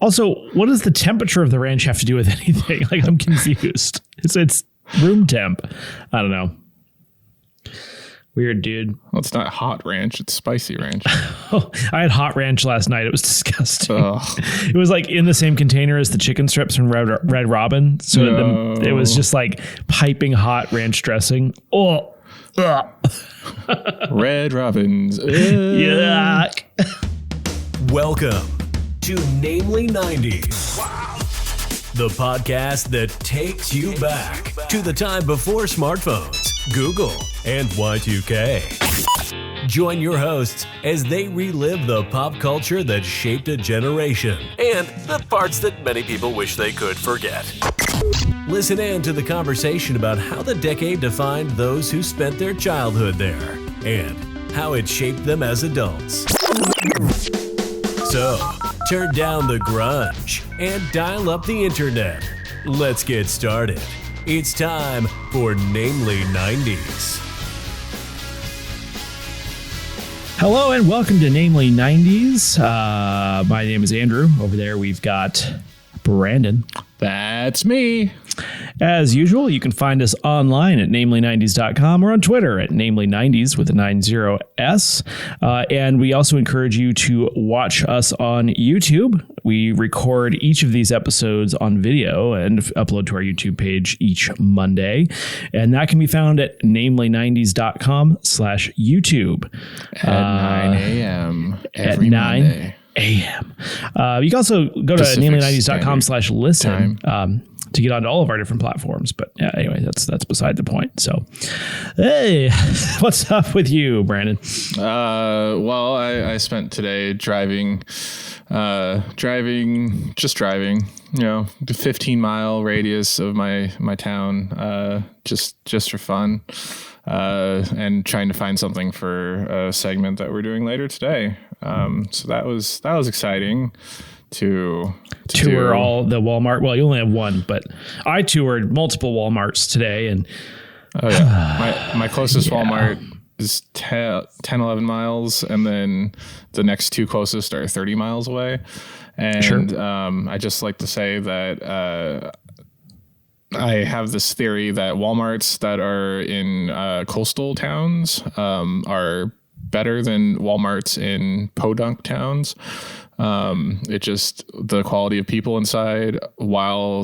Also, what does the temperature of the ranch have to do with anything? Like, I'm confused. It's room temp. I don't know. Weird, dude. Well, it's not hot ranch. It's spicy ranch. Oh, I had hot ranch last night. It was disgusting. It was like in the same container as the chicken strips from Red Robin. So it was just like piping hot ranch dressing. Oh, Red Robin's. Yuck. Welcome to Namely 90s. Wow. The podcast that takes you back to the time before smartphones, Google, and Y2K. Join your hosts as they relive the pop culture that shaped a generation and the parts that many people wish they could forget. Listen in to the conversation about how the decade defined those who spent their childhood there and how it shaped them as adults. So, turn down the grunge and dial up the internet. Let's get started. It's time for Namely 90s. Hello and welcome to Namely 90s. My name is Andrew. Over there we've got Brandon. That's me. As usual, you can find us online at namely90s.com or on Twitter at namely90s with a 90s. And we also encourage you to watch us on YouTube. We record each of these episodes on video and upload to our YouTube page each Monday. And that can be found at namely90s.com/YouTube. At 9 a.m. every at 9 Monday. a.m. You can also go to namely90s.com/listen to get onto all of our different platforms. But anyway, that's beside the point. So, hey, what's up with you, Brandon? Well, I spent today driving, the 15-mile radius of my town, just for fun, and trying to find something for a segment that we're doing later today. So that was exciting to tour all the Walmart. Well, you only have one, but I toured multiple Walmarts today, and my closest Walmart is 10-11 miles, and then the next two closest are 30 miles away. And sure. I just like to say that I have this theory that Walmarts that are in coastal towns are better than Walmarts in podunk towns. It just, the quality of people inside, while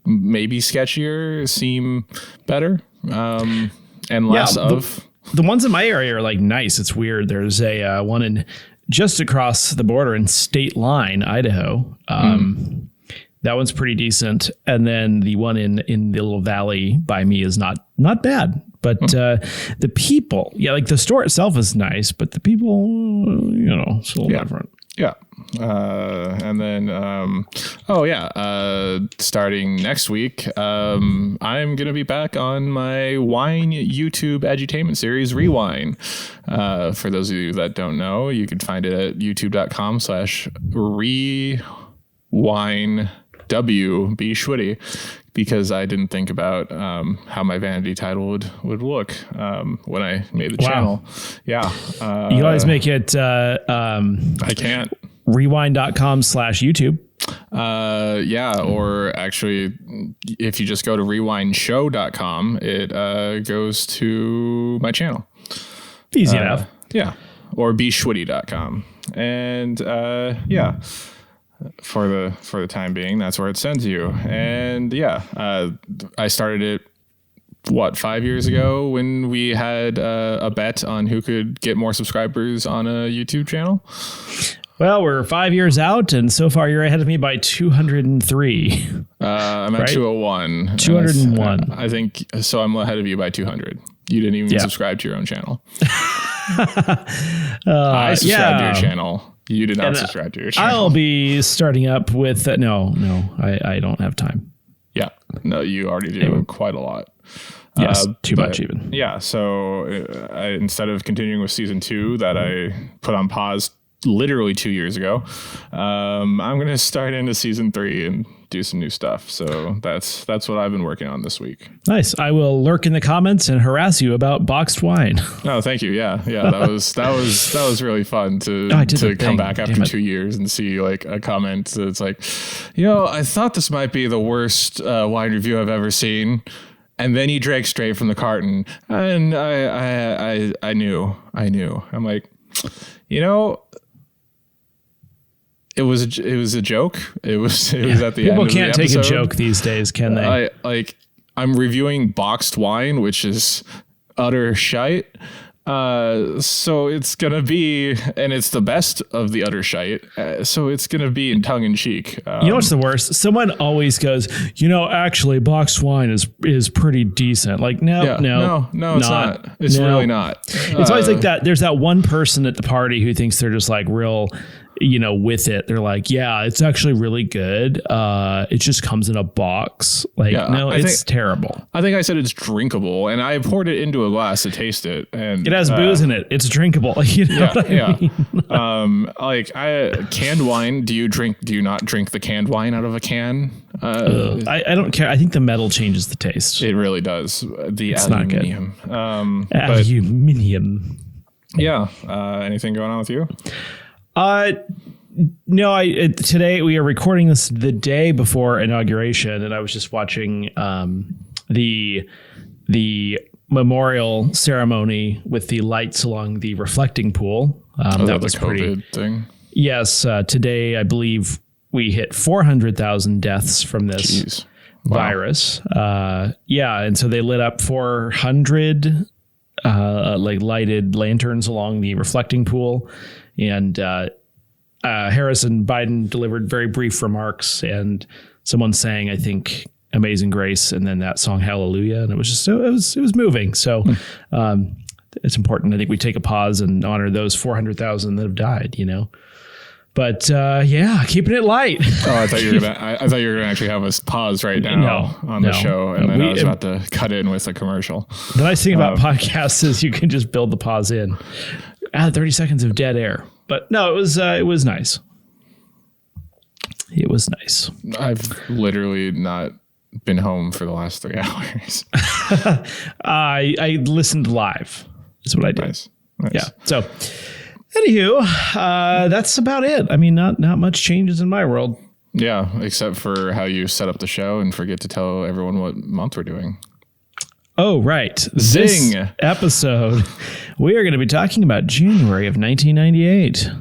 maybe sketchier, seem better, and less of. The ones in my area are like nice. It's weird. There's a one in just across the border in State Line, Idaho. That one's pretty decent. And then the one in the little valley by me is not bad. But the people, like the store itself is nice, but the people, it's a little different. Yeah. And then, starting next week, I'm going to be back on my wine YouTube edutainment series, Rewind. For those of you that don't know, you can find it at youtube.com/rewindwbschwitty, because I didn't think about how my vanity title would look when I made the channel. Yeah. You always make it... I can't. Rewind.com/YouTube. Or actually, if you just go to rewindshow.com, it goes to my channel. Easy enough. Yeah. Or bschwitty.com. And for the time being, that's where it sends you. And I started it 5 years ago when we had a bet on who could get more subscribers on a YouTube channel. Well, we're 5 years out, and so far you're ahead of me by 203. I'm at 201. 201. I think so. I'm ahead of you by 200. You didn't even subscribe to your own channel. I subscribed to your channel. You did not subscribe to your channel. I'll be starting up with no, I don't have time. Yeah, no, you already do quite a lot. Yes, too much even. Yeah, so instead of continuing with season 2 that I put on pause literally 2 years ago. I'm going to start into season 3 and do some new stuff. So that's what I've been working on this week. Nice. I will lurk in the comments and harass you about boxed wine. Oh, thank you. Yeah. That was really fun to come back after 2 years and see like a comment that's like, I thought this might be the worst wine review I've ever seen. And then he drank straight from the carton, and I knew. I'm like, it was a joke. It was at the end of the episode. People can't take a joke these days, can they? I'm reviewing boxed wine, which is utter shite. So it's gonna be, and it's the best of the utter shite. So it's gonna be in tongue in cheek. You know what's the worst? Someone always goes, actually, boxed wine is pretty decent. Like, no, it's not. It's really not. It's always like that. There's that one person at the party who thinks they're just like real, with it. They're like, yeah, it's actually really good. It just comes in a box. Like, it's terrible. I think I said it's drinkable, and I poured it into a glass to taste it, and it has booze in it. It's drinkable. I mean? Canned wine. Do you not drink the canned wine out of a can? I don't care. I think the metal changes the taste. It really does. It's aluminium. Aluminium. Yeah. Anything going on with you? No, today we are recording this the day before inauguration, and I was just watching the memorial ceremony with the lights along the reflecting pool. That was pretty thing. Yes, today I believe we hit 400,000 deaths from this virus. And so they lit up 400 lighted lanterns along the reflecting pool. And Harris and Biden delivered very brief remarks, and someone sang, I think, Amazing Grace, and then that song Hallelujah. And it was just, it was moving. So it's important. I think we take a pause and honor those 400,000 that have died, But keeping it light. Oh, I thought you were gonna actually have us pause right now on the show, and then I was about to cut in with a commercial. The nice thing about podcasts is you can just build the pause in. Add 30 seconds of dead air. But no, it was nice. It was nice. I've literally not been home for the last 3 hours. I listened live. Is what I did. Nice. Yeah. So, anywho, that's about it. I mean, not much changes in my world. Yeah, except for how you set up the show and forget to tell everyone what month we're doing. Oh, right. Zing! This episode, we are going to be talking about January of 1998.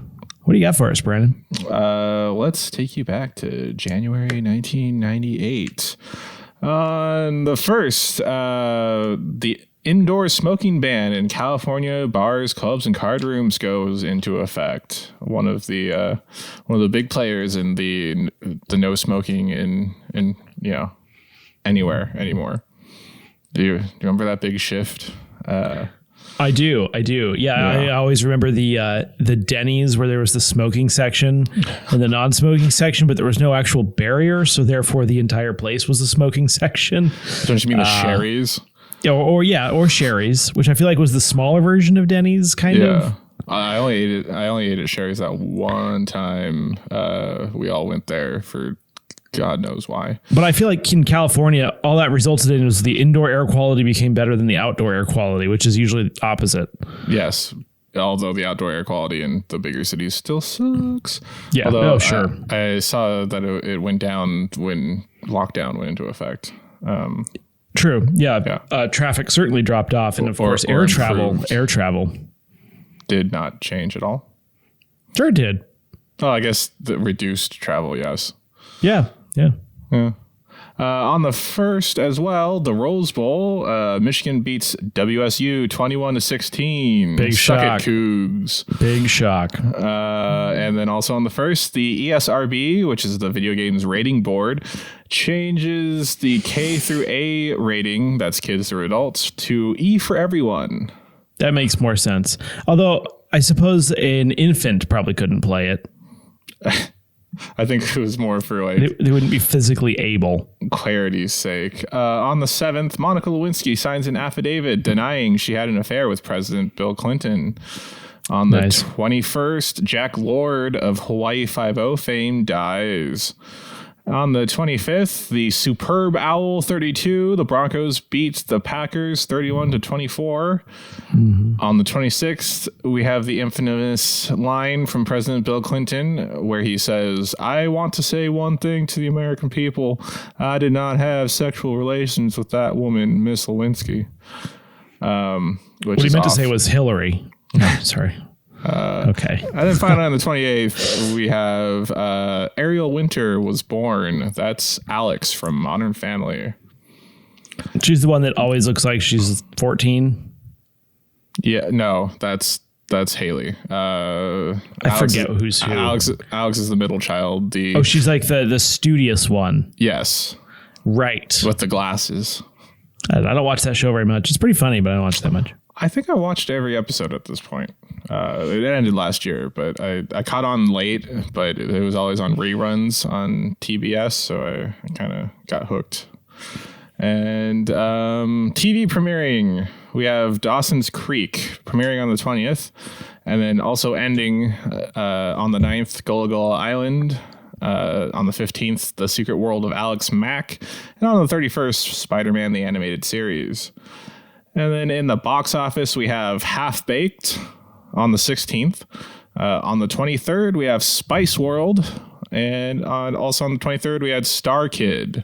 What do you got for us, Brandon? Let's take you back to January 1998. On the first, the indoor smoking ban in California bars, clubs, and card rooms goes into effect. One of the big players in the no smoking in anywhere anymore. Do you remember that big shift? I do. Yeah, I always remember the Denny's where there was the smoking section and the non-smoking section, but there was no actual barrier, so therefore the entire place was the smoking section. Don't you mean the Sherry's? Or Sherry's, which I feel like was the smaller version of Denny's, kind of. I only ate at Sherry's that one time. We all went there for God knows why. But I feel like in California, all that resulted in was the indoor air quality became better than the outdoor air quality, which is usually opposite. Yes. Although the outdoor air quality in the bigger cities still sucks. Yeah. Although, sure. I saw that it went down when lockdown went into effect. True. Yeah. Traffic certainly dropped off. And of course, air travel did not change at all. Sure did. Oh, I guess the reduced travel. Yes. Yeah. On the first as well, the Rose Bowl, Michigan beats WSU 21-16. Big shock. Suck it, Cougs. Big shock. And then also on the first, the ESRB, which is the video games rating board, changes the K through A rating, that's kids through adults, to E for everyone. That makes more sense. Although I suppose an infant probably couldn't play it. I think it was more for like... They wouldn't be physically able. Clarity's sake. On the 7th, Monica Lewinsky signs an affidavit denying she had an affair with President Bill Clinton. On the 21st, Jack Lord of Hawaii Five-0 fame dies. On the 25th, the superb Owl 32, the Broncos beat the Packers 31-24. On the 26th, we have the infamous line from President Bill Clinton where he says, "I want to say one thing to the American people. I did not have sexual relations with that woman, Miss Lewinsky." What he meant to say was Hillary. Oh, sorry. Okay. And then finally on the 28th, we have Ariel Winter was born. That's Alex from Modern Family. She's the one that always looks like she's 14. Yeah, no, that's Haley. I forget who's who. Alex is the middle child. She's like the studious one. Yes. Right. With the glasses. I don't watch that show very much. It's pretty funny, but I don't watch that much. I think I watched every episode at this point. It ended last year, but I caught on late, but it was always on reruns on TBS, so I kind of got hooked. And TV premiering, we have Dawson's Creek premiering on the 20th, and then also ending on the 9th, Gullah Gullah Island. On the 15th, The Secret World of Alex Mack. And on the 31st, Spider-Man the Animated Series. And then in the box office, we have Half Baked on the 16th. On the 23rd, we have Spice World. And also on the 23rd, we had Star Kid,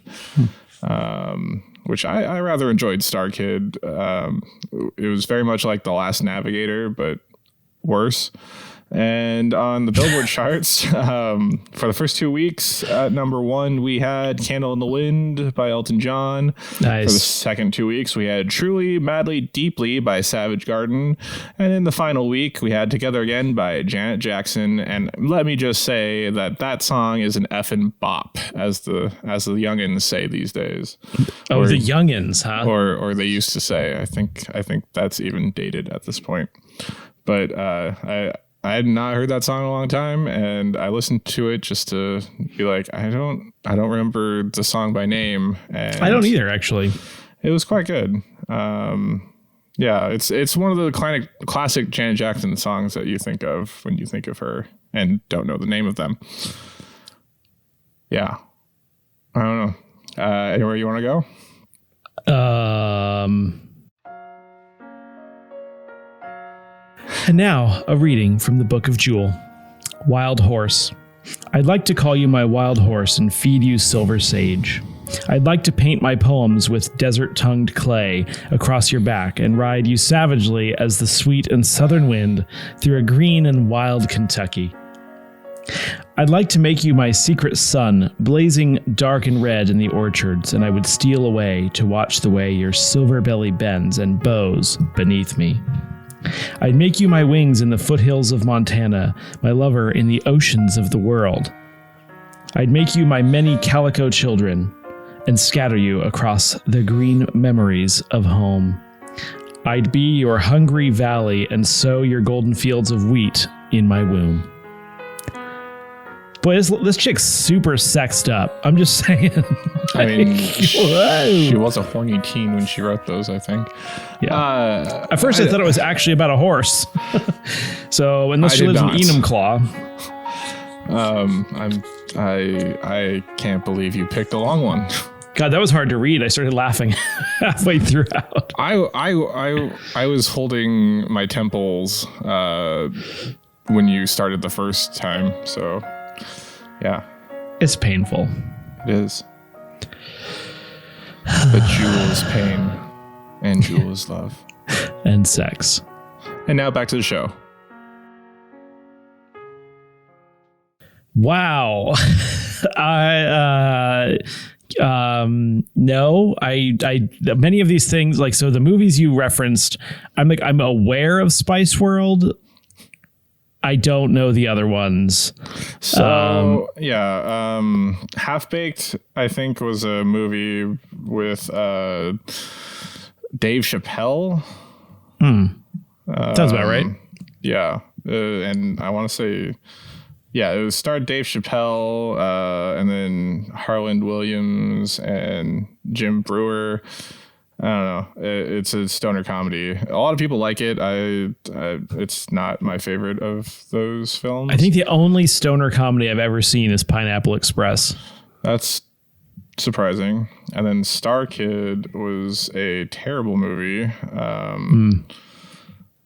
which I rather enjoyed Star Kid. It was very much like The Last Navigator, but worse. And on the Billboard charts, for the first 2 weeks, at number 1, we had Candle in the Wind by Elton John. Nice. For the second 2 weeks, we had Truly, Madly, Deeply by Savage Garden. And in the final week, we had Together Again by Janet Jackson. And let me just say that song is an effing bop, as the youngins say these days. Oh, the youngins, huh? Or they used to say. I think that's even dated at this point. But I had not heard that song in a long time, and I listened to it just to be like, I don't remember the song by name. And I don't either, actually. It was quite good. Yeah, it's one of the classic Janet Jackson songs that you think of when you think of her and don't know the name of them. Yeah. I don't know. Anywhere you want to go? And now, a reading from the Book of Jewel. Wild Horse. I'd like to call you my wild horse and feed you silver sage. I'd like to paint my poems with desert-tongued clay across your back and ride you savagely as the sweet and southern wind through a green and wild Kentucky. I'd like to make you my secret sun, blazing dark and red in the orchards, and I would steal away to watch the way your silver belly bends and bows beneath me. I'd make you my wings in the foothills of Montana, my lover in the oceans of the world. I'd make you my many calico children and scatter you across the green memories of home. I'd be your hungry valley and sow your golden fields of wheat in my womb. Boy, this chick's super sexed up. I'm just saying. I mean, she was a horny teen when she wrote those, I think. Yeah. At first, I thought it was actually about a horse. So unless she lives in Enumclaw. I can't believe you picked a long one. God, that was hard to read. I started laughing halfway throughout. I was holding my temples when you started the first time, so yeah. It's painful. It is. But Jewel is pain, and Jewel is love. And sex. And now back to the show. Wow. No, I many of these things, like, so the movies you referenced, I'm aware of Spice World. I don't know the other ones. So Half Baked, I think, was a movie with Dave Chappelle. Sounds about right. Yeah, and I want to say, yeah, it was starred Dave Chappelle, and then Harland Williams and Jim Brewer. I don't know. It's a stoner comedy. A lot of people like it. It's not my favorite of those films. I think the only stoner comedy I've ever seen is Pineapple Express. That's surprising. And then Star Kid was a terrible movie.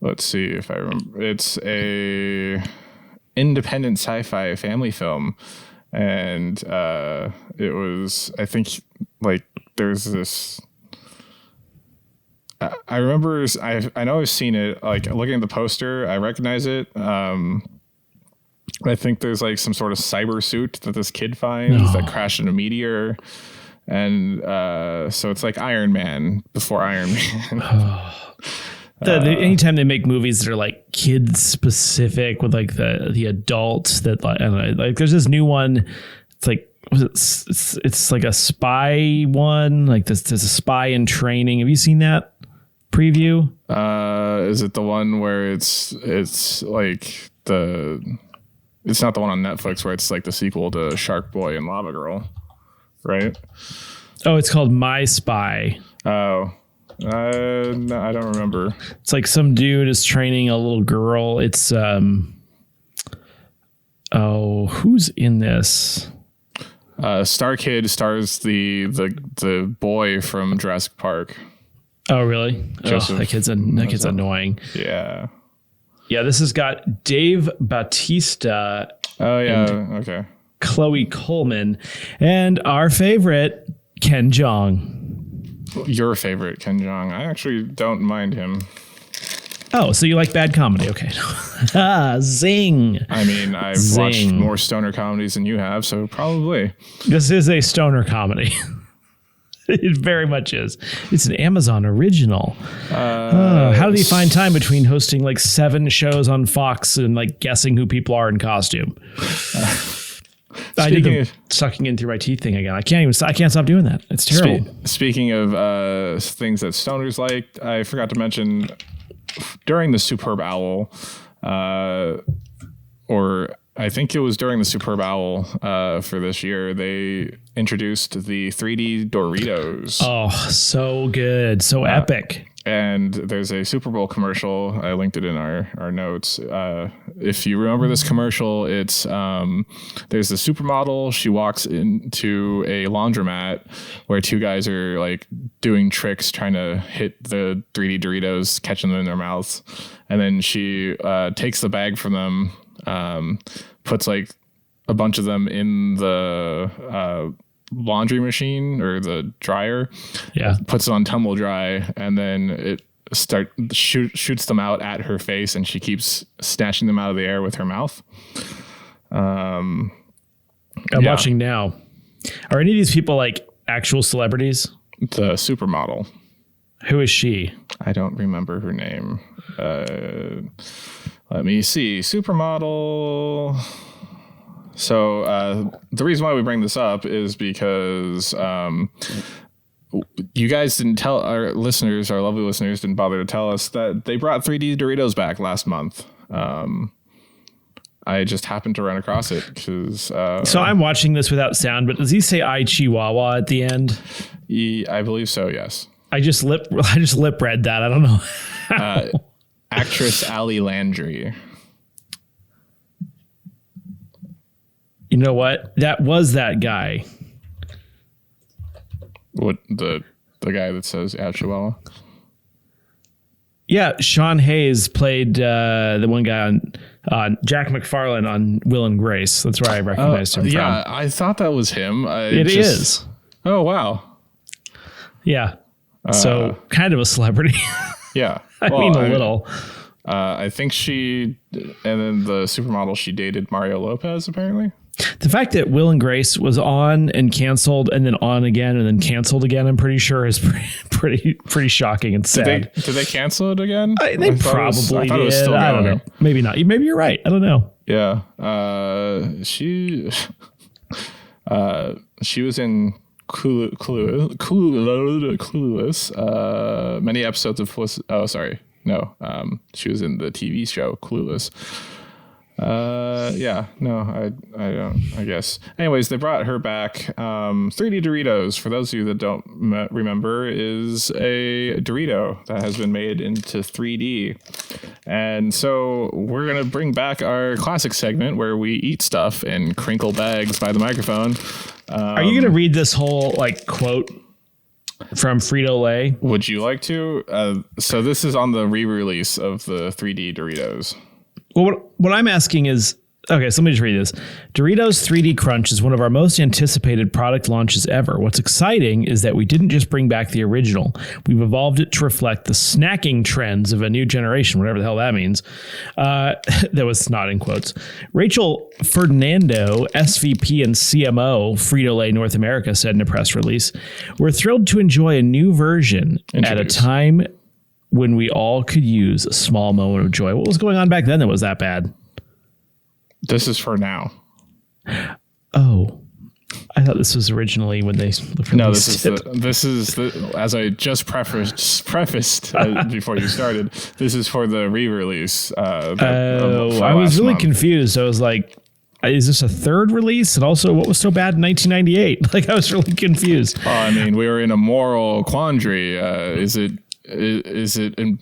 Let's see if I remember. It's a independent sci-fi family film. And it was, I think, like, there's this... I remember, I know I've seen it, like, looking at the poster, I recognize it. I think there's, like, some sort of cyber suit that this kid finds that crashed in a meteor. And so it's like Iron Man before Iron Man. Anytime they make movies that are like kids specific with like the adults that like, I don't know, like there's this new one. It's like it's like a spy one. Like there's a spy in training. Have you seen that preview? Is it the one where it's like it's not the one on Netflix where it's like the sequel to Shark Boy and Lava Girl, right? Oh, it's called My Spy. Oh. No, I don't remember. It's like some dude is training a little girl. It's who's in this? Star Kid stars the boy from Jurassic Park. Oh, really? Joseph. That kid's annoying. Yeah. Yeah, this has got Dave Bautista. Oh yeah. Okay. Chloe Coleman and our favorite Ken Jeong. Your favorite, Ken Jeong. I actually don't mind him. Oh, so you like bad comedy? Okay. Zing. I mean, I've watched more stoner comedies than you have, so probably. This is a stoner comedy. It very much is. It's an Amazon original. How did he find time between hosting like 7 shows on Fox and like guessing who people are in costume? I did the sucking in through my teeth thing again. I can't stop doing that. It's terrible. Speaking of things that stoners liked, I forgot to mention during the Superb Owl, or I think it was during the Superb Owl for this year, they introduced the 3D Doritos. Oh, so good. So epic. And there's a Super Bowl commercial. I linked it in our notes. If you remember this commercial, it's there's the supermodel. She walks into a laundromat where 2 guys are like doing tricks, trying to hit the 3D Doritos, catching them in their mouths. And then she takes the bag from them, puts like a bunch of them in the laundry machine or the dryer, puts it on tumble dry, and then it shoots them out at her face, and she keeps snatching them out of the air with her mouth. I'm watching now. Are any of these people like actual celebrities? The supermodel. Who is she? I don't remember her name. Let me see. Supermodel. So the reason why we bring this up is because you guys didn't tell our listeners, our lovely listeners, didn't bother to tell us that they brought 3D Doritos back last month. I just happened to run across it because. So I'm watching this without sound, but does he say "I Chihuahua" at the end? I believe so. Yes. I just lip read that. I don't know. Actress Ali Landry. You know what? That was that guy. What the guy that says Chihuahua? Yeah, Sean Hayes played the one guy on Jack McFarlane on Will and Grace. That's where I recognized him from. Yeah, I thought that was him. It is. Oh, wow. Yeah. So kind of a celebrity. Yeah. I mean, a little. I think and then the supermodel, she dated Mario Lopez, apparently. The fact that Will and Grace was on and canceled and then on again and then canceled again, I'm pretty sure is pretty shocking and sad. Did they cancel it again? They probably did. I don't know. Maybe not. Maybe you're right. I don't know. Yeah. She was in Clueless. Many episodes of she was in the TV show Clueless. Yeah, no, I don't, I guess. Anyways, they brought her back. 3D Doritos, for those of you that don't remember, is a Dorito that has been made into 3D. And so we're going to bring back our classic segment where we eat stuff in crinkle bags by the microphone. Are you going to read this whole like quote from Frito-Lay? Would you like to? So this is on the re-release of the 3D Doritos. Well, what I'm asking is, okay, so let me just read this. Doritos 3D Crunch is one of our most anticipated product launches ever. What's exciting is that we didn't just bring back the original. We've evolved it to reflect the snacking trends of a new generation, whatever the hell that means. That was not in quotes. Rachel Ferdinando, SVP and CMO, Frito-Lay North America, said in a press release, "We're thrilled to enjoy a new version at a time when we all could use a small moment of joy." What was going on back then that was that bad? This is for now. Oh, I thought this was originally when they No, this is the, as I just prefaced before you started, this is for the re-release. I was really confused. I was like, is this a third release? And also, what was so bad in 1998? Like, I was really confused. I mean, we were in a moral quandary. Is it an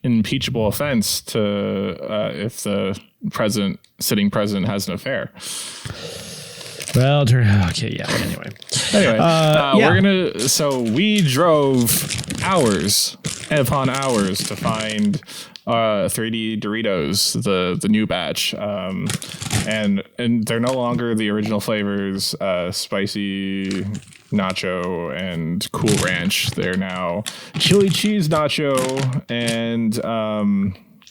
impeachable offense to if the sitting president has an affair? Well, okay, yeah. Anyway, we drove hours upon hours to find 3D Doritos, the new batch, and they're no longer the original flavors, spicy nacho and Cool Ranch. They're now chili cheese nacho and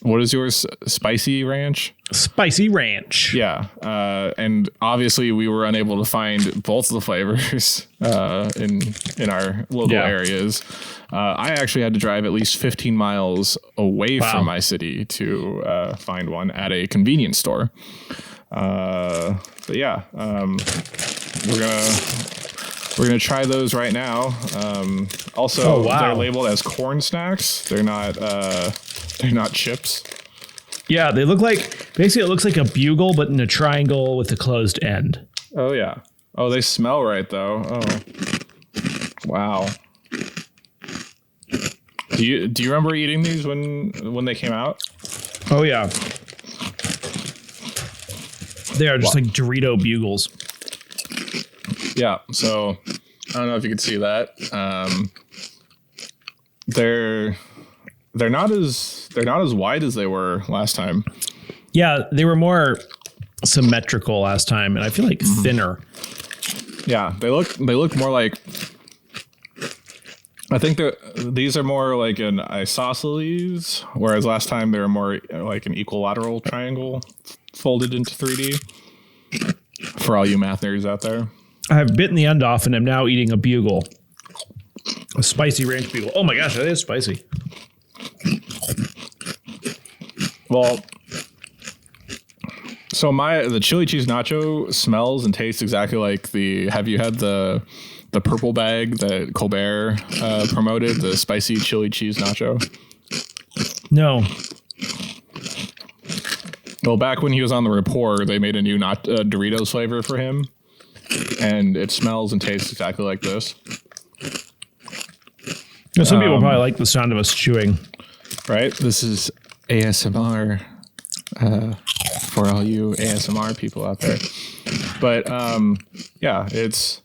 what is yours? Spicy ranch? Spicy ranch. Yeah. And obviously we were unable to find both of the flavors in our local areas. I actually had to drive at least 15 miles away from my city to find one at a convenience store. But yeah, we're gonna try those right now. Also, they're labeled as corn snacks. They're not chips. Yeah, they look like, basically it looks like a bugle, but in a triangle with a closed end. Oh yeah. Oh, they smell right though. Oh, wow. Do you remember eating these when they came out? Oh yeah. They are just like Dorito bugles. Yeah. So I don't know if you could see that. They're not as wide as they were last time. Yeah, they were more symmetrical last time, and I feel like thinner. Yeah, they look more like. I think these are more like an isosceles, whereas last time they were more like an equilateral triangle folded into 3D. For all you math nerds out there, I have bitten the end off, and I'm now eating a bugle, a spicy ranch bugle. Oh my gosh, that is spicy. Well, so the chili cheese nacho smells and tastes exactly like have you had the purple bag that Colbert promoted, the spicy chili cheese nacho? No. Well, back when he was on the Rapport, they made a new Doritos flavor for him, and it smells and tastes exactly like this. Now, some people probably like the sound of us chewing. Right? This is ASMR for all you ASMR people out there. But yeah, it's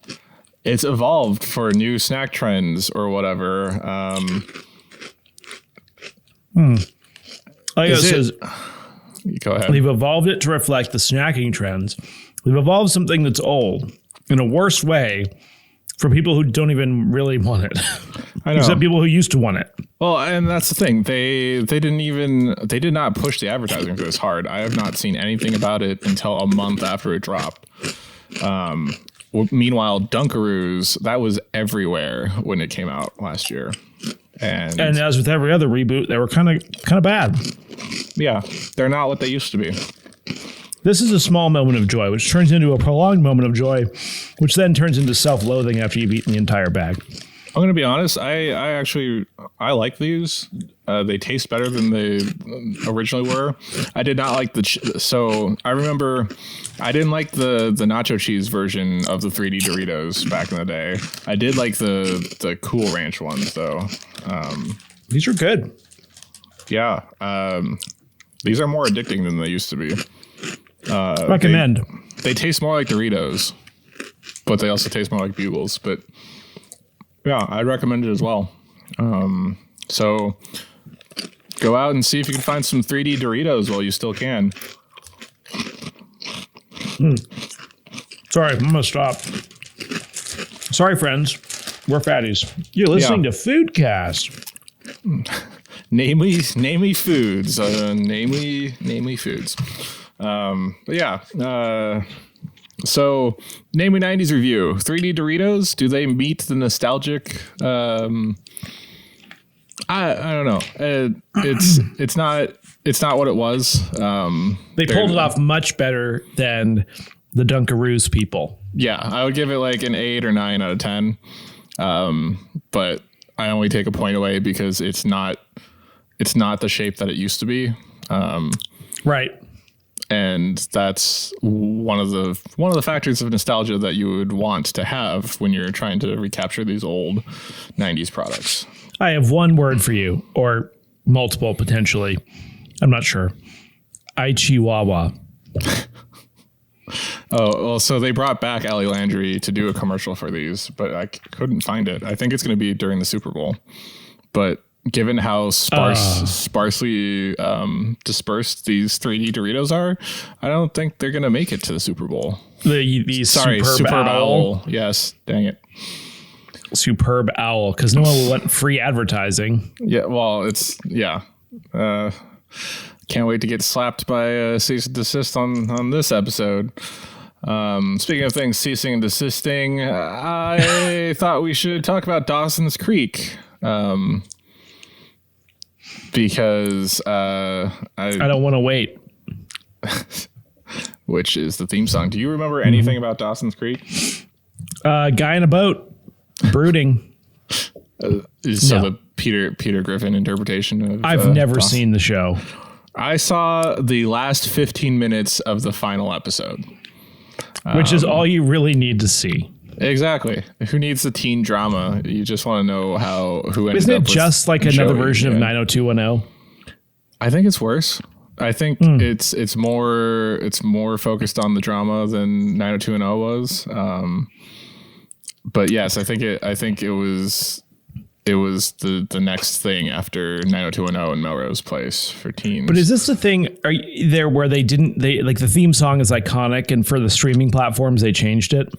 evolved for new snack trends or whatever. Like it says, go ahead. We've evolved it to reflect the snacking trends. We've evolved something that's old in a worse way for people who don't even really want it. I know. Except people who used to want it. Well, and that's the thing. They did not push the advertising for this hard. I have not seen anything about it until a month after it dropped. Meanwhile, Dunkaroos, that was everywhere when it came out last year. And as with every other reboot, they were kind of bad. Yeah, they're not what they used to be. This is a small moment of joy, which turns into a prolonged moment of joy, which then turns into self-loathing after you've eaten the entire bag. I'm gonna be honest. I actually like these. They taste better than they originally were. I did not like so I remember I didn't like the nacho cheese version of the 3D Doritos back in the day. I did like the Cool Ranch ones though. These are good. Yeah. These are more addicting than they used to be. Recommend. They taste more like Doritos, but they also taste more like Bugles. But yeah, I'd recommend it as well. So go out and see if you can find some 3D Doritos while you still can. Sorry, I'm gonna stop. Sorry, friends. We're fatties. You're listening to Foodcast. Namely foods. Namely foods. But yeah. So, Namely 90s review. 3D Doritos, do they meet the nostalgic? I don't know. It's not what it was. They pulled it off much better than the Dunkaroos people. Yeah, I would give it like an 8 or 9 out of 10. But I only take a point away because it's not the shape that it used to be. Right. And that's one of the factors of nostalgia that you would want to have when you're trying to recapture these old 90s products. I have one word for you, or multiple potentially. I'm not sure. Chihuahua. Oh, well, so they brought back Ali Landry to do a commercial for these, but I couldn't find it. I think it's going to be during the Super Bowl. But given how sparsely dispersed these 3D Doritos are, I don't think they're going to make it to the Super Bowl. Superb owl. Yes, dang it. Superb owl, because no one will want free advertising. Yeah, well, can't wait to get slapped by a cease and desist on this episode. Speaking of things ceasing and desisting, I thought we should talk about Dawson's Creek. Because I don't want to wait. Which is the theme song. Do you remember anything about Dawson's Creek? Guy in a boat, brooding. The Peter Griffin interpretation of I've never Dawson. seen the show. I saw the last 15 minutes of the final episode. Which is all you really need to see. Exactly. Who needs the teen drama? You just want to know who ended Isn't up it just like another version of 90210? I think it's worse. I think it's more focused on the drama than 90210 was. But yes, I think it was the next thing after 90210 and Melrose Place for teens. But is this the thing where they like the theme song is iconic and for the streaming platforms they changed it?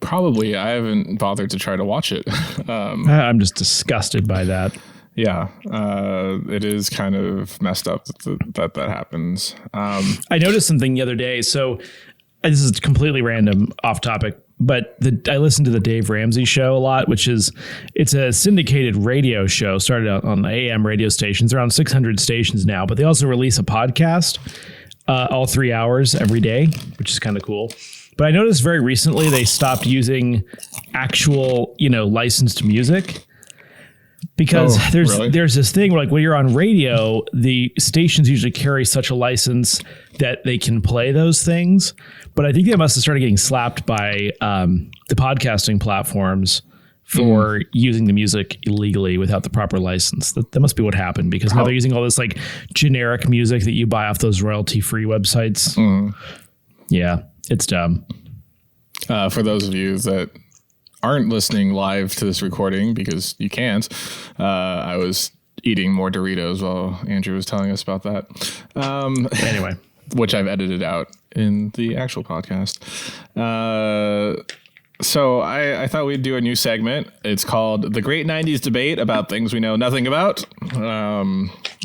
Probably. I haven't bothered to try to watch it. I'm just disgusted by that. Yeah, it is kind of messed up that happens. I noticed something the other day. So this is completely random, off topic, but I listen to the Dave Ramsey Show a lot, it's a syndicated radio show started out on AM radio stations, around 600 stations now, but they also release a podcast all 3 hours every day, which is kind of cool. But I noticed very recently they stopped using actual, licensed music. Because there's this thing where, like, when you're on radio, the stations usually carry such a license that they can play those things. But I think they must have started getting slapped by the podcasting platforms for using the music illegally without the proper license. That must be what happened, because now they're using all this like generic music that you buy off those royalty-free websites. Yeah, it's dumb. For those of you that aren't listening live to this recording, because you can't, I was eating more Doritos while Andrew was telling us about that. Anyway, which I've edited out in the actual podcast. So I thought we'd do a new segment. It's called The Great 90s Debate About Things We Know Nothing About.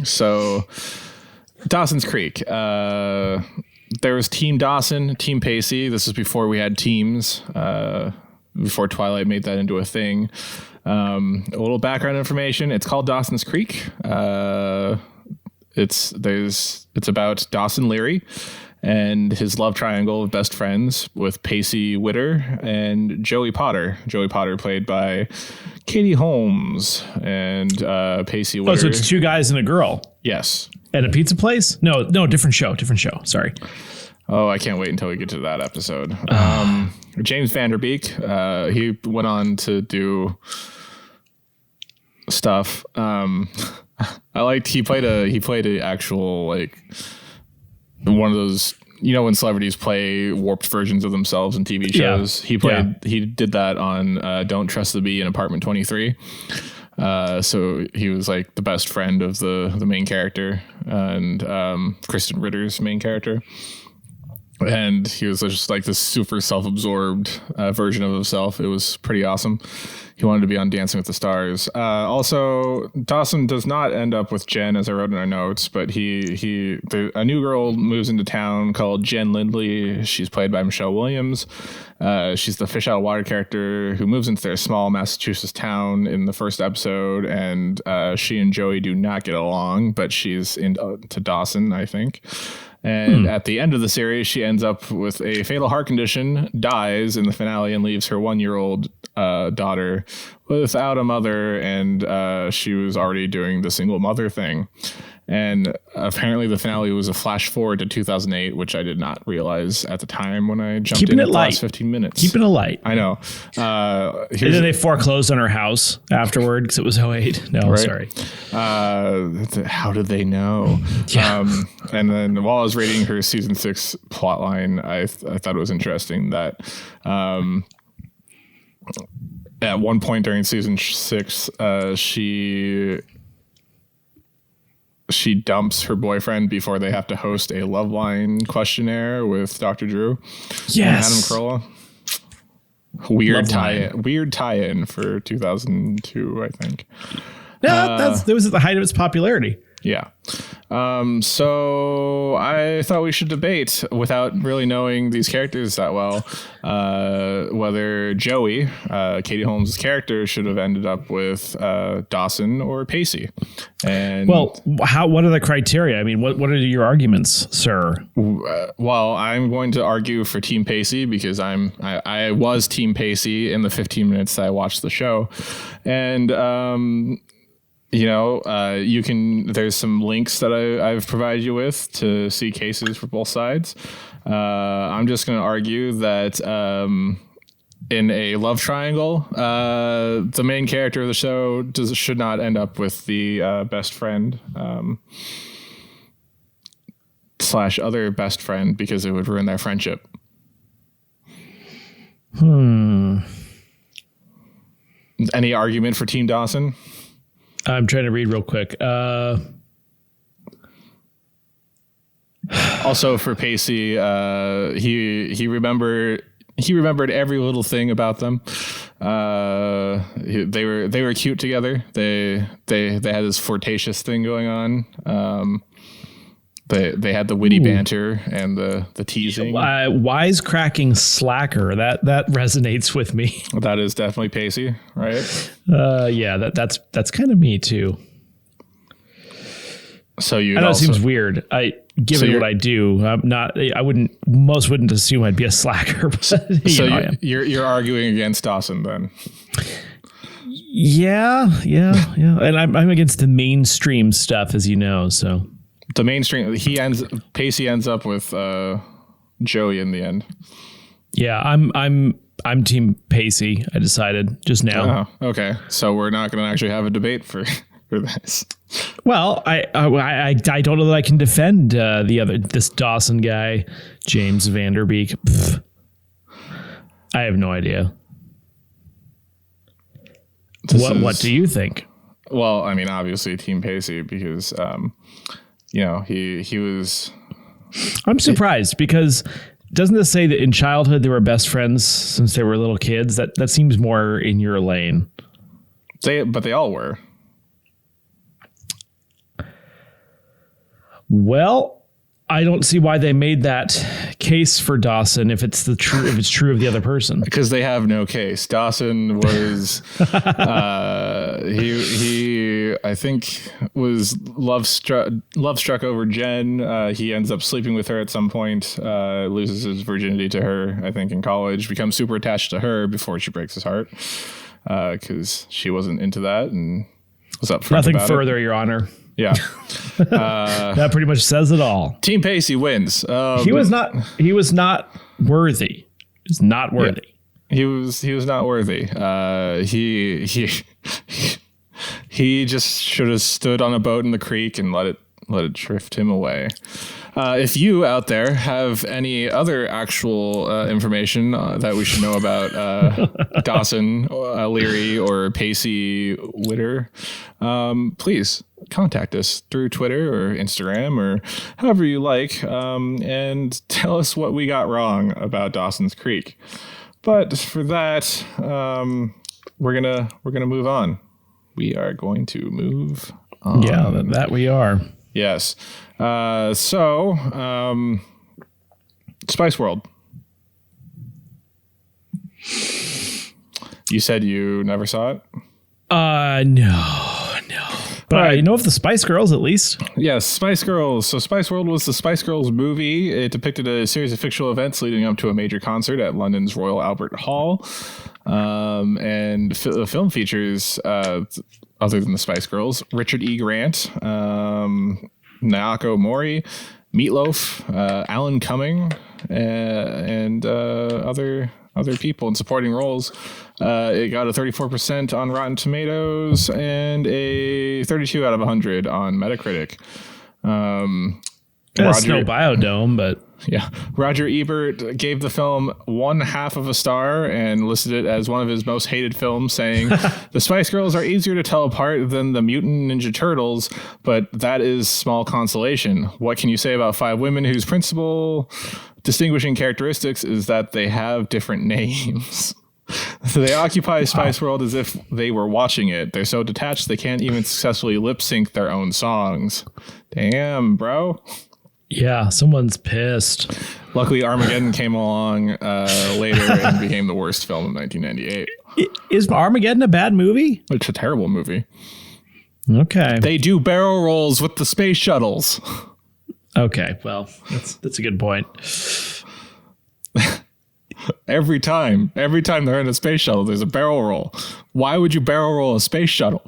So Dawson's Creek. There was Team Dawson, Team Pacey. This was before we had teams. Before Twilight made that into a thing. A little background information. It's called Dawson's Creek. It's about Dawson Leary and his love triangle of best friends with Pacey Witter and Joey Potter. Joey Potter played by Katie Holmes and Pacey Witter. Oh, so it's two guys and a girl. Yes. At a pizza place? No, different show. Sorry. Oh, I can't wait until we get to that episode. James Vanderbeek, he went on to do stuff. He played a actual, like, one of those, when celebrities play warped versions of themselves in TV shows. Yeah. He did that on Don't Trust the Bee in Apartment 23. So he was like the best friend of the main character and Kristen Ritter's main character. And he was just like this super self-absorbed version of himself. It was pretty awesome. He wanted to be on Dancing with the Stars. Also, Dawson does not end up with Jen, as I wrote in our notes, but a new girl moves into town called Jen Lindley. She's played by Michelle Williams. She's the fish out of water character who moves into their small Massachusetts town in the first episode, and she and Joey do not get along, but she's into Dawson, I think. And at the end of the series, she ends up with a fatal heart condition, dies in the finale, and leaves her 1-year-old daughter without a mother. And she was already doing the single mother thing. And apparently the finale was a flash forward to 2008, which I did not realize at the time when I jumped in the last 15 minutes. Keeping it light. I know. And then they foreclosed on her house afterward because it was 2008. No, right? Sorry. How did they know? Yeah. And then while I was reading her season 6 plotline, I thought it was interesting that at one point during season 6, she dumps her boyfriend before they have to host a Loveline questionnaire with Dr. Drew. Yes. And Adam Carolla. Weird tie-in for 2002, I think. Yeah, that was at the height of its popularity. Yeah. So I thought we should debate, without really knowing these characters that well, whether Joey, Katie Holmes' character, should have ended up with Dawson or Pacey. And what are the criteria? I mean, what are your arguments, sir? Well, I'm going to argue for Team Pacey because I was Team Pacey in the 15 minutes that I watched the show. And there's some links that I've provided you with to see cases for both sides. I'm just going to argue that in a love triangle, the main character of the show should not end up with the best friend / other best friend, because it would ruin their friendship. Any argument for Team Dawson? I'm trying to read real quick. Also for Pacey, he remembered every little thing about them. They were cute together. They had this flirtatious thing going on. They had the witty banter and the teasing. Wisecracking slacker. That resonates with me. That is definitely Pacey, right? Yeah, that's kind of me too. So you. I know it seems weird. Given what I do, I wouldn't assume I'd be a slacker. But, you're arguing against Dawson then. Yeah. And I'm against the mainstream stuff, as you know. So the mainstream, Pacey ends up with Joey in the end. Yeah, I'm Team Pacey. I decided just now. Oh, okay. So we're not going to actually have a debate for this. Well, I don't know that I can defend this Dawson guy, James Vanderbeek. Pfft. I have no idea. What do you think? Well, I mean, obviously Team Pacey, because he was. I'm surprised because doesn't this say that in childhood they were best friends since they were little kids? That seems more in your lane. But they all were. Well, I don't see why they made that case for Dawson if it's true of the other person. Because they have no case. Dawson was he I think was love struck over Jen. He ends up sleeping with her at some point, loses his virginity to her, I think, in college, becomes super attached to her before she breaks his heart. because she wasn't into that and was upfront Nothing about further, Your Honor. Yeah. That pretty much says it all. Team Pacey wins. He was not worthy. He's not worthy. Yeah, he was not worthy. He just should have stood on a boat in the creek and let it drift him away. If you out there have any other actual information that we should know about Dawson, Leary, or Pacey Witter, please contact us through Twitter or Instagram or however you like, and tell us what we got wrong about Dawson's Creek. But for that, we're gonna move on. We are going to move on. Yeah, that we are. Yes. So, Spice World. You said you never saw it? No. But I know of the Spice Girls, at least. Yes, Spice Girls. So Spice World was the Spice Girls movie. It depicted a series of fictional events leading up to a major concert at London's Royal Albert Hall. And the film features, other than the Spice Girls, Richard E. Grant, Naoko Mori, Meatloaf, Alan Cumming, and other people in supporting roles. It got a 34% on Rotten Tomatoes and a 32 out of 100 on Metacritic. It's no Biodome, but yeah, Roger Ebert gave the film 1/2 of a star and listed it as one of his most hated films, saying the Spice Girls are easier to tell apart than the Mutant Ninja Turtles, but that is small consolation. What can you say about 5 women whose principal distinguishing characteristics is that they have different names? So they occupy Spice World as if they were watching it. They're so detached they can't even successfully lip sync their own songs. Damn, bro. Yeah, someone's pissed. Luckily, Armageddon came along later and became the worst film of 1998. Is Armageddon a bad movie? It's a terrible movie. Okay. They do barrel rolls with the space shuttles. Okay, well, that's a good point. Every time they're in a space shuttle, there's a barrel roll. Why would you barrel roll a space shuttle?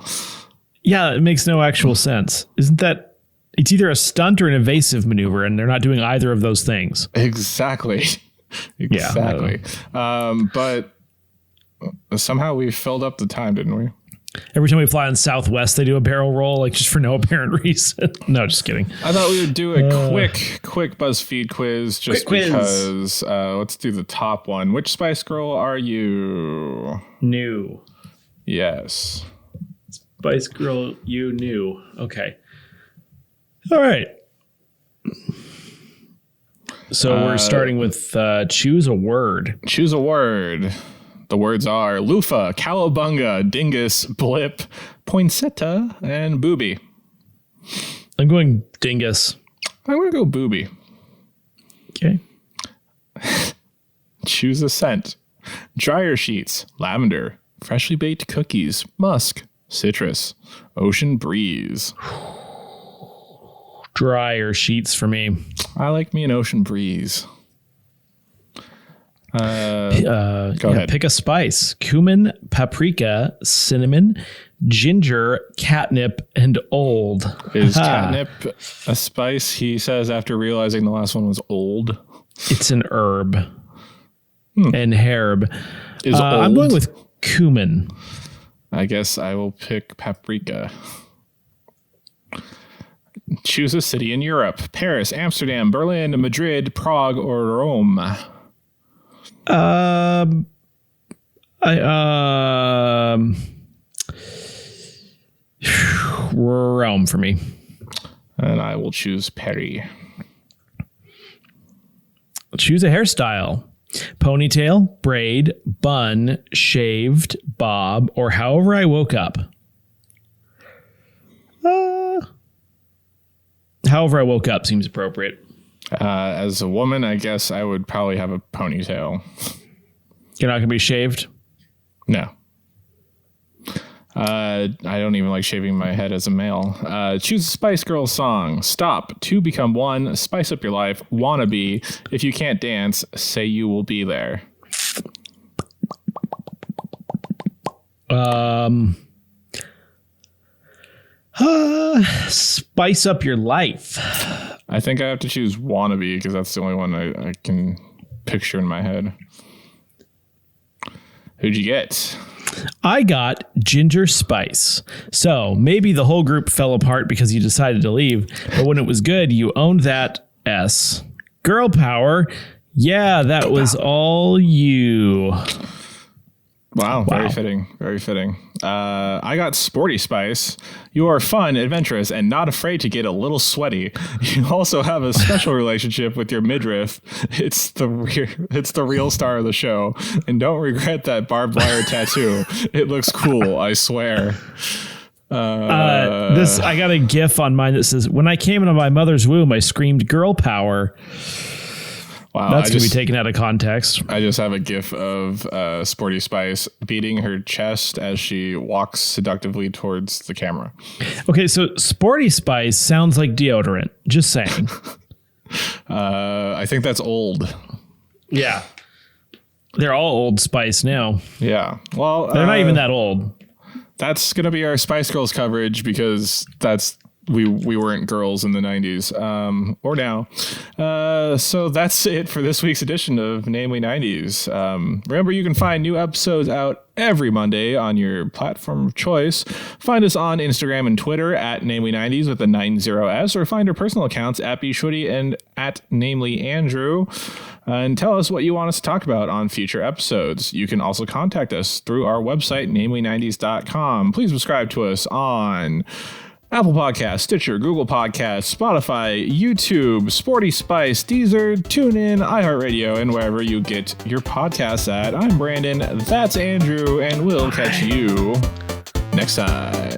Yeah, it makes no actual sense. Isn't that... It's either a stunt or an evasive maneuver, and they're not doing either of those things. Exactly. Yeah, but somehow we filled up the time, didn't we? Every time we fly on Southwest, they do a barrel roll, like just for no apparent reason. No, just kidding. I thought we would do a quick BuzzFeed quiz just because. Let's do the top one. Which Spice Girl are you? New. Yes. Spice Girl, you new. Okay. All right. So we're starting with choose a word. Choose a word. The words are loofah, cowabunga, dingus, blip, poinsettia, and booby. I'm going dingus. I'm going to go booby. Okay. Choose a scent. Dryer sheets, lavender, freshly baked cookies, musk, citrus, ocean breeze. Dryer sheets for me. I like me an ocean breeze. Go ahead. Pick a spice: cumin, paprika, cinnamon, ginger, catnip, and old. Is catnip a spice? He says after realizing the last one was old. It's an herb. And herb. Is old? I'm going with cumin. I guess I will pick paprika. Choose a city in Europe: Paris, Amsterdam, Berlin, Madrid, Prague, or Rome. Rome for me. And I will choose Perry. Choose a hairstyle: ponytail, braid, bun, shaved, bob, or however I woke up. However I woke up seems appropriate. As a woman, I guess I would probably have a ponytail. You're not going to be shaved? No. I don't even like shaving my head as a male. Choose a Spice Girls song. Stop. Two become one. Spice up your life. Wannabe. If you can't dance, say you will be there. Spice up your life. I think I have to choose wannabe because that's the only one I can picture in my head. Who'd you get? I got ginger spice. So maybe the whole group fell apart because you decided to leave, but when it was good, you owned that S. Girl power. Yeah, that was all you. Wow, very fitting. Very fitting. I got sporty spice. You are fun, adventurous, and not afraid to get a little sweaty. You also have a special relationship with your midriff. It's the real star of the show. And don't regret that barbed wire tattoo. It looks cool, I swear. I got a GIF on mine that says, "When I came into my mother's womb, I screamed girl power." Wow, that's going to be taken out of context. I just have a GIF of Sporty Spice beating her chest as she walks seductively towards the camera. Okay, so Sporty Spice sounds like deodorant. Just saying. I think that's old. Yeah. They're all Old Spice now. Yeah. Well, they're not even that old. That's going to be our Spice Girls coverage because we weren't girls in the 90s or now. So that's it for this week's edition of Namely 90s. Remember, you can find new episodes out every Monday on your platform of choice. Find us on Instagram and Twitter at Namely 90s with the 90s, or find our personal accounts at bshwitty and at Namely Andrew. And tell us what you want us to talk about on future episodes. You can also contact us through our website, namely90s.com. Please subscribe to us on Apple Podcasts, Stitcher, Google Podcasts, Spotify, YouTube, Sporty Spice, Deezer, TuneIn, iHeartRadio, and wherever you get your podcasts at. I'm Brandon, that's Andrew, and we'll catch you next time.